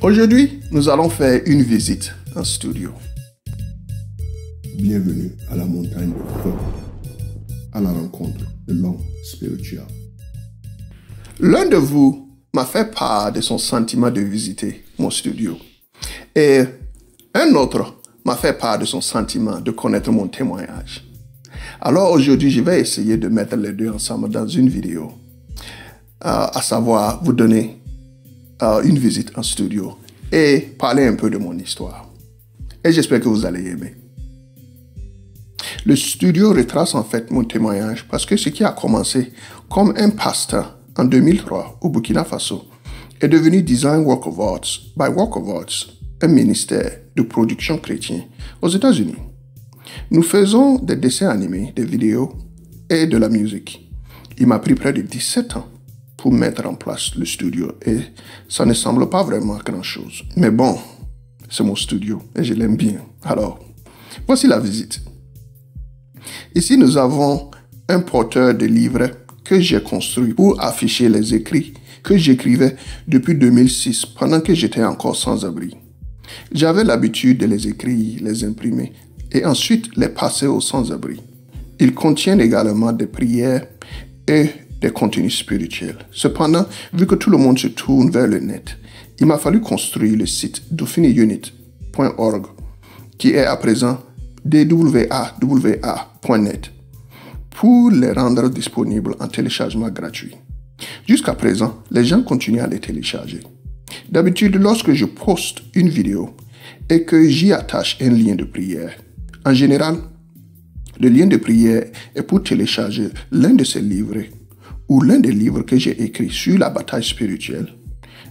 Aujourd'hui, nous allons faire une visite en studio. Bienvenue à la montagne de feu, à la rencontre de l'homme spirituel. L'un de vous m'a fait part de son sentiment de visiter mon studio. Et un autre m'a fait part de son sentiment de connaître mon témoignage. Alors aujourd'hui, je vais essayer de mettre les deux ensemble dans une vidéo, à savoir vous donner une visite en studio et parler un peu de mon histoire. Et j'espère que vous allez aimer. Le studio retrace en fait mon témoignage parce que ce qui a commencé comme un pasteur en 2003 au Burkina Faso est devenu Design Work of Arts by Work of Arts, un ministère de production chrétien aux États-Unis. Nous faisons des dessins animés, des vidéos et de la musique. Il m'a pris près de 17 ans pour mettre en place le studio et ça ne semble pas vraiment grand-chose. Mais bon, c'est mon studio et je l'aime bien. Alors, voici la visite. Ici, nous avons un porteur de livres que j'ai construit pour afficher les écrits que j'écrivais depuis 2006 pendant que j'étais encore sans abri. J'avais l'habitude de les écrire, les imprimer et ensuite les passer aux sans-abri. Ils contiennent également des prières et des contenus spirituels. Cependant, vu que tout le monde se tourne vers le net, il m'a fallu construire le site dauphineunit.org qui est à présent dwawa.net pour les rendre disponibles en téléchargement gratuit. Jusqu'à présent, les gens continuent à les télécharger. D'habitude, lorsque je poste une vidéo et que j'y attache un lien de prière, en général, le lien de prière est pour télécharger l'un de ces livres ou l'un des livres que j'ai écrits sur la bataille spirituelle,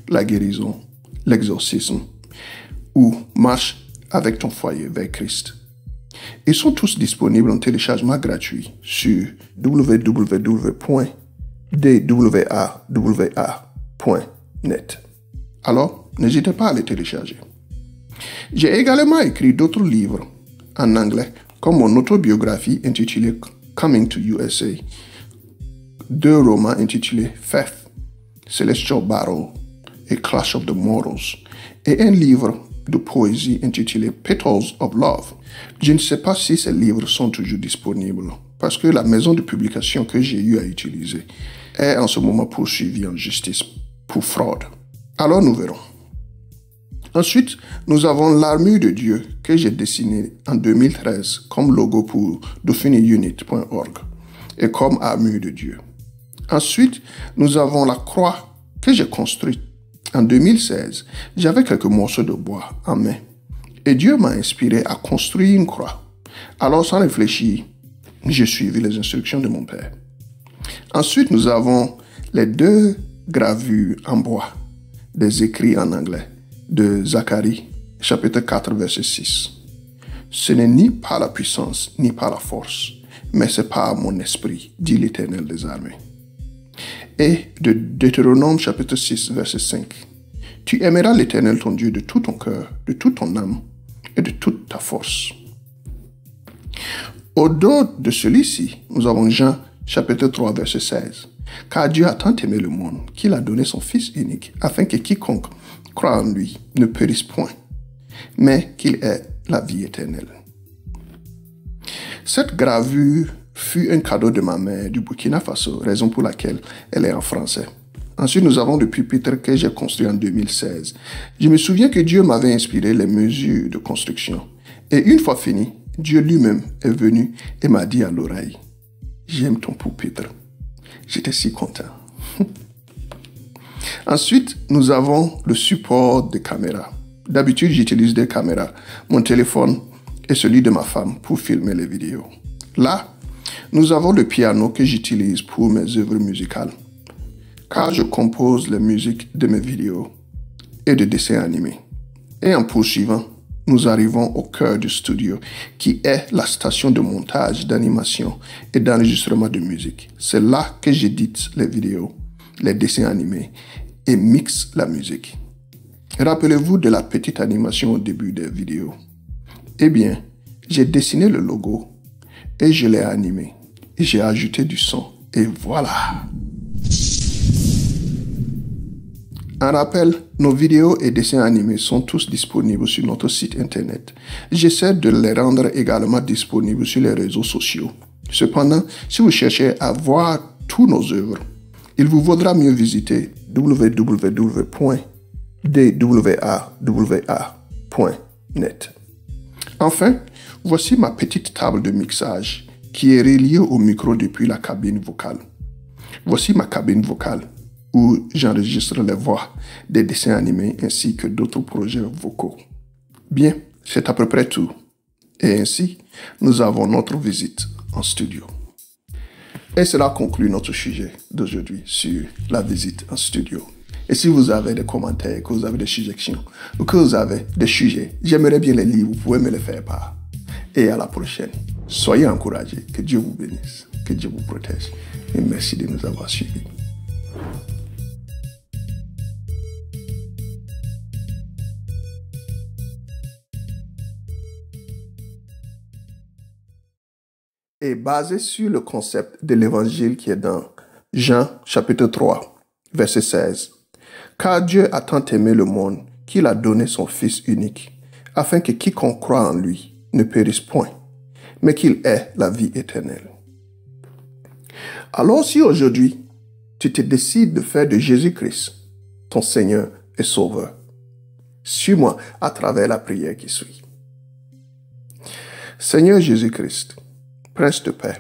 la guérison, l'exorcisme ou marche avec ton foyer vers Christ. Ils sont tous disponibles en téléchargement gratuit sur www.dwawa.net. Alors, n'hésitez pas à les télécharger. J'ai également écrit d'autres livres en anglais, comme mon autobiographie intitulée Coming to USA, deux romans intitulés Faith, Celestial Battle et Clash of the Mortals, et un livre de poésie intitulé Petals of Love. Je ne sais pas si ces livres sont toujours disponibles parce que la maison de publication que j'ai eu à utiliser est en ce moment poursuivie en justice pour fraude. Alors nous verrons. Ensuite, nous avons l'armure de Dieu que j'ai dessinée en 2013 comme logo pour dauphineunit.org et comme armure de Dieu. Ensuite, nous avons la croix que j'ai construite en 2016. J'avais quelques morceaux de bois en main et Dieu m'a inspiré à construire une croix. Alors, sans réfléchir, j'ai suivi les instructions de mon père. Ensuite, nous avons les deux gravures en bois des écrits en anglais de Zacharie, chapitre 4, verset 6. Ce n'est ni par la puissance, ni par la force, mais c'est par mon esprit, dit l'Éternel des armées. Et de Deutéronome, chapitre 6, verset 5. Tu aimeras l'Éternel ton Dieu de tout ton cœur, de toute ton âme et de toute ta force. Au dos de celui-ci, nous avons Jean, chapitre 3, verset 16. Car Dieu a tant aimé le monde qu'il a donné son Fils unique, afin que quiconque croit en lui ne périsse point, mais qu'il ait la vie éternelle. Cette gravure fut un cadeau de ma mère du Burkina Faso, raison pour laquelle elle est en français. Ensuite, nous avons le pupitre que j'ai construit en 2016. Je me souviens que Dieu m'avait inspiré les mesures de construction. Et une fois fini, Dieu lui-même est venu et m'a dit à l'oreille, « J'aime ton pupitre. » J'étais si content. Ensuite, nous avons le support de caméra. D'habitude, j'utilise des caméras, mon téléphone et celui de ma femme pour filmer les vidéos. Là, nous avons le piano que j'utilise pour mes œuvres musicales, car je compose les musiques de mes vidéos et de dessins animés. Et en poursuivant, nous arrivons au cœur du studio, qui est la station de montage, d'animation et d'enregistrement de musique. C'est là que j'édite les vidéos, les dessins animés et mixe la musique. Rappelez-vous de la petite animation au début des vidéos. Eh bien, j'ai dessiné le logo et je l'ai animé. Et j'ai ajouté du son et voilà. Un rappel, nos vidéos et dessins animés sont tous disponibles sur notre site internet. J'essaie de les rendre également disponibles sur les réseaux sociaux. Cependant, si vous cherchez à voir tous nos œuvres, il vous vaudra mieux visiter www.dwawa.net. Enfin, voici ma petite table de mixage qui est reliée au micro depuis la cabine vocale. Voici ma cabine vocale où j'enregistre les voix des dessins animés ainsi que d'autres projets vocaux. Bien, c'est à peu près tout. Et ainsi, nous avons notre visite en studio. Et cela conclut notre sujet d'aujourd'hui sur la visite en studio. Et si vous avez des commentaires, que vous avez des suggestions, ou que vous avez des sujets, j'aimerais bien les lire, vous pouvez me les faire part. Et à la prochaine. Soyez encouragés. Que Dieu vous bénisse. Que Dieu vous protège. Et merci de nous avoir suivis. Et basé sur le concept de l'évangile qui est dans Jean chapitre 3, verset 16. Car Dieu a tant aimé le monde qu'il a donné son Fils unique, afin que quiconque croit en lui ne périsse point, mais qu'il ait la vie éternelle. Alors si aujourd'hui, tu te décides de faire de Jésus-Christ ton Seigneur et Sauveur, suis-moi à travers la prière qui suit. Seigneur Jésus-Christ, Prince de paix,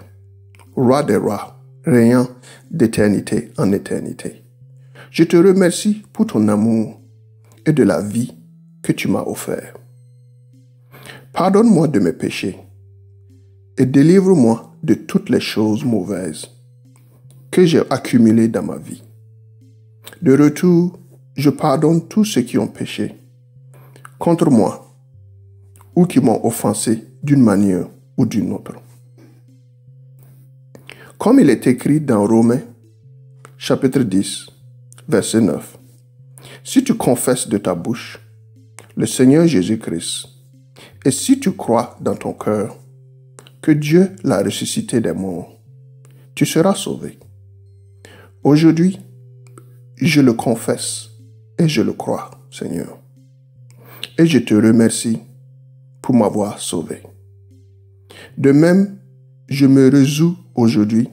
Roi des rois, régnant d'éternité en éternité. Je te remercie pour ton amour et de la vie que tu m'as offert. Pardonne-moi de mes péchés et délivre-moi de toutes les choses mauvaises que j'ai accumulées dans ma vie. De retour, je pardonne tous ceux qui ont péché contre moi ou qui m'ont offensé d'une manière ou d'une autre. Comme il est écrit dans Romains, chapitre 10, verset 9. Si tu confesses de ta bouche le Seigneur Jésus-Christ, et si tu crois dans ton cœur que Dieu l'a ressuscité des morts, tu seras sauvé. Aujourd'hui, je le confesse et je le crois, Seigneur. Et je te remercie pour m'avoir sauvé. De même, je me résous aujourd'hui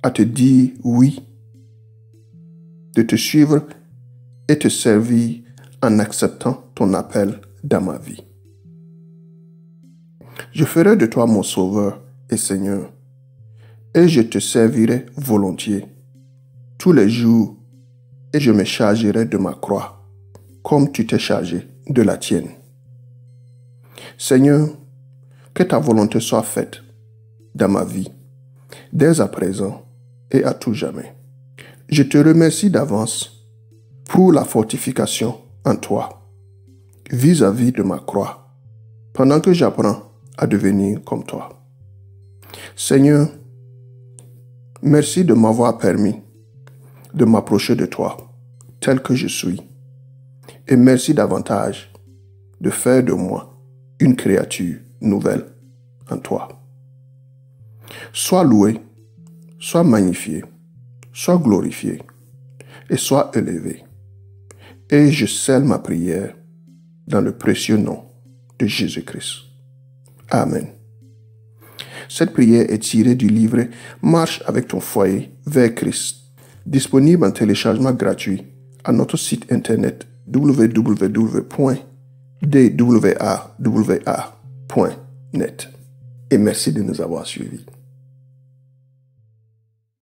à te dire oui, de te suivre et te servir en acceptant ton appel dans ma vie. Je ferai de toi mon Sauveur et Seigneur, et je te servirai volontiers tous les jours, et je me chargerai de ma croix, comme tu t'es chargé de la tienne. Seigneur, que ta volonté soit faite dans ma vie, dès à présent et à tout jamais. Je te remercie d'avance pour la fortification en toi, vis-à-vis de ma croix, pendant que j'apprends à devenir comme toi. Seigneur, merci de m'avoir permis de m'approcher de toi, tel que je suis, et merci davantage de faire de moi une créature nouvelle en toi. Sois loué, sois magnifié, sois glorifié et sois élevé. Et je scelle ma prière dans le précieux nom de Jésus-Christ. Amen. Cette prière est tirée du livret Marche avec ton foyer vers Christ, disponible en téléchargement gratuit à notre site internet www.dwawa.net. Et merci de nous avoir suivis.